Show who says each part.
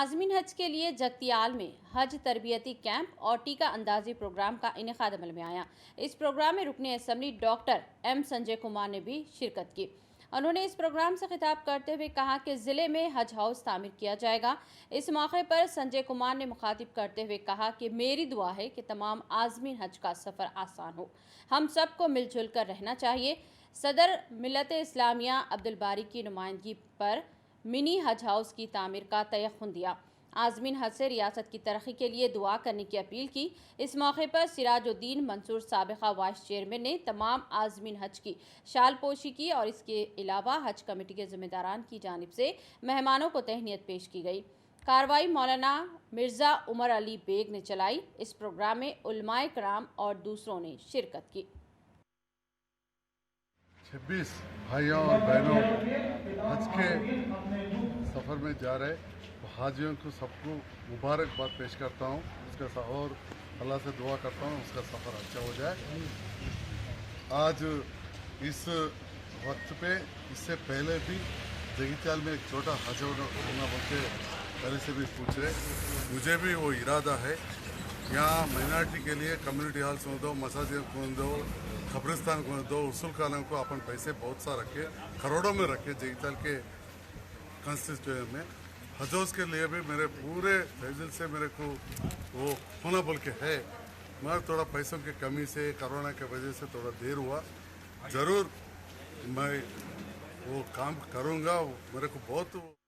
Speaker 1: आज़मीन हज के लिए जगतियाल में हज तरबियती कैंप और टीका अंदाजी प्रोग्राम का इनेकाद अमल में आया। इस प्रोग्राम में रुकने assembly doctor M Sanjay Kumar ने भी शिरकत की। उन्होंने इस प्रोग्राम से खिताब करते हुए कहा कि ज़िले में हज हाउस तामीर किया जाएगा। इस मौके पर संजय कुमार ने मुखातिब करते हुए कहा कि मेरी दुआ है कि तमाम आज़मीन हज का सफ़र आसान हो। हम सबको मिलजुल कर रहना चाहिए। सदर मिल्लत इस्लामिया अब्दुल बारी की नुमाइंदगी पर मिनी हज हाउस की तामीर का तयख्खुन दिया। आज़मीन हज से रियासत की तरक्की के लिए दुआ करने की अपील की। इस मौके पर सिराजुद्दीन मंसूर साबिका वाइस चेयरमैन ने तमाम आज़मीन हज की शाल पोशी की और इसके अलावा हज कमेटी के जिम्मेदारान की जानिब से मेहमानों को तहनीत पेश की गई। कार्रवाई मौलाना मिर्ज़ा उमर अली बेग ने चलाई। इस प्रोग्राम में उलमाए कराम और दूसरों ने शिरकत की।
Speaker 2: 26 भाइयों और बहनों हज के सफ़र में जा रहे हाजियों को सबको मुबारकबाद पेश करता हूँ। उसका और अल्लाह से दुआ करता हूँ उसका सफ़र अच्छा हो जाए। आज इस वक्त पे इससे पहले भी जगीचाल में एक छोटा हज होना बोल के पहले से भी पूछ रहे। मुझे भी वो इरादा है। यहाँ माइनॉरिटी के लिए कम्युनिटी हॉल्स को दो, मसाजिद को दो, कब्रिस्तान को दो, उसूल खानों को अपन पैसे बहुत सा रखे, करोड़ों में रखे जगीचाल के कॉन्स्टिट्यूशन में। हजोज के लिए भी मेरे पूरे फैजल से मेरे को वो होना बोल के है, मगर थोड़ा पैसों की कमी से कोरोना की वजह से थोड़ा देर हुआ। ज़रूर मैं वो काम करूँगा। मेरे को बहुत